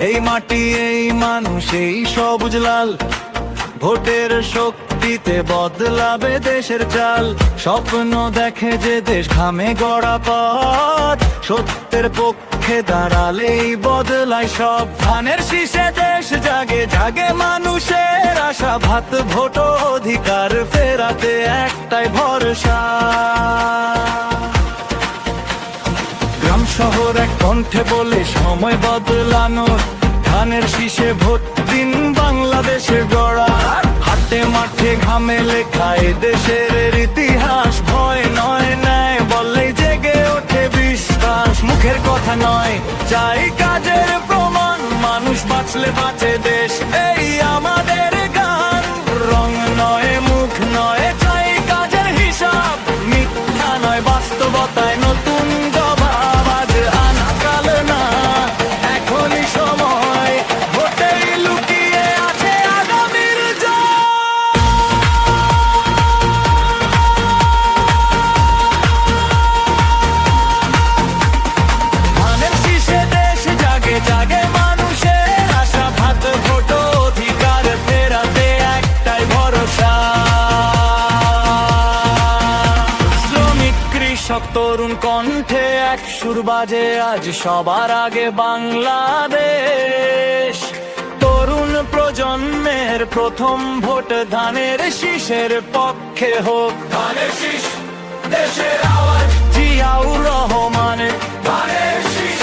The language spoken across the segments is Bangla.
এই মাটি, এই মানুষ, এই সবুজ লাল, ভোটের শক্তিতে বদলাবে দেশের চাল। স্বপ্ন দেখে যে দেশ, ঘামে গড়া পথ, সত্যের পক্ষে দাঁড়ালেই বদলায় সব। ধানের শীষে দেশ জাগে, জাগে মানুষের আশা, ভাত ভোট অধিকার ফেরাতে একটাই ভরসা। গ্রাম শহর এক কণ্ঠে বলে সময় বদলানোর, ধানের শীষে ভোট দিন বাংলাদেশের গড়া। হাটে মাঠে ঘামে লেখা এ দেশের ইতিহাস, ভয় নয় ন্যায় বললেই জেগে ওঠে বিশ্বাস। মুখের কথা নয়, চাই কাজের প্রমাণ, মানুষ বাঁচলে বাঁচে দেশ, এই আমাদের গান। রং নয়, মুখ নয়, চাই কাজের হিসাব, মিথ্যা নয়, বাস্তবতায় নতুন জবাব। আজ আনাকাল না, এখনই সময়, ভোটেই লুকিয়ে আছে আগামীর জয়। ধানের শীষে দেশ জাগে, জাগে মানুষের আশা, ভাত ভোট অধিকার ফেরাতে একটাই ভরসা। শ্রমিক কৃষক তরুণ কণ্ঠে এক সুর বাজে আজ সবার আগে বাংলাদেশ। তরুণ প্রজন্মের প্রথম ভোট ধানের শীষের পক্ষে হোক। ধানের শীষ দেশের আওয়াজ, জিয়াউর রহমানের ধানের শীষ,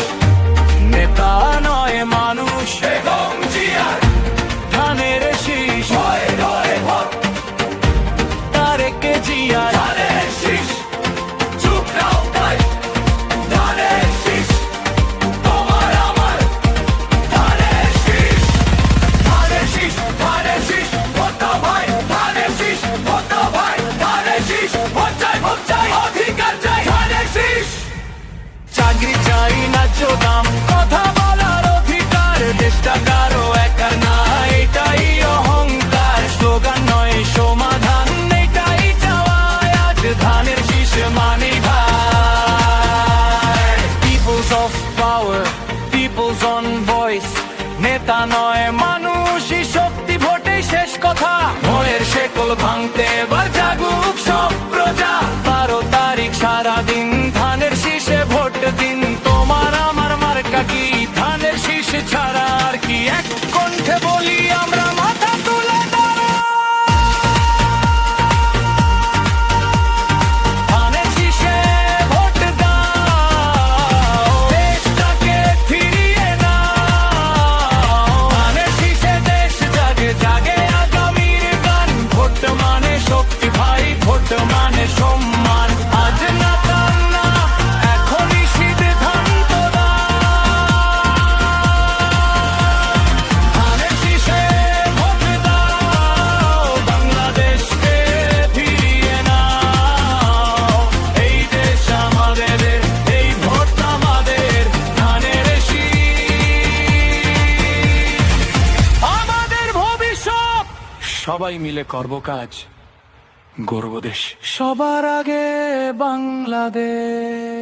নেতা নয় মানুষ এবং জিয়ার ধানের শীষ। ভয় নয় ভোট, তারেক জিয়া ধানের শীষ। চুপ নাও ভাই, ধানের শীষ তোমার আমার ধানের শীষ। ধানের শীষ, ধানের শীষ, ভোট দাও ভাই, ধানের শীষ, ভোট দাও ভাই, ধানের শীষ। ভোট চাই, ভোট চাই, অধিকার চাই, ধানের শীষ। চাকরি চাই, ন্যায্য দাম, কথা বলার অধিকার, দেশটা কারো একার না, এটাই অহংকার। স্লোগান নয় সমাধান, এটাই চাওয়া আজ ধানের শীষ মানে ভাই। Peoples of power, peoples on voice, নেতা নয় মানুষই শক্তি, ভোটে শেষ কথা। ভয়ের শেকল ভাঙতে এবার জাগুক সব প্রজা। 12 তারিখ সারাদিন ধানের শীষে ভোট দিন, তোমার আমার মার্কা কি ধানের শীষ ছাড়া আর কি। এক কণ্ঠে বলি আমরা, মাথা তুলে দাঁড়াও। ধানের শীষে ভোট দাও, দেশটাকে ফিরিয়ে নাও। ধানের শীষে দেশ জাগে, জাগে আগামীর গান। ভোট মানে শক্তি ভাই, ভোট মানে সম্মান। আজ না কাল না, এখনই সিদ্ধান্ত দাও। ধানের শীষে ভোট দাও, বাংলাদেশকে ফিরিয়ে নাও। এই দেশ আমাদের, এই ভোট আমাদের, ধানের শীষ আমাদের ভবিষ্যৎ। সবাই মিলে করব কাজ, গর্ব দেশ, সবার আগে বাংলাদেশ।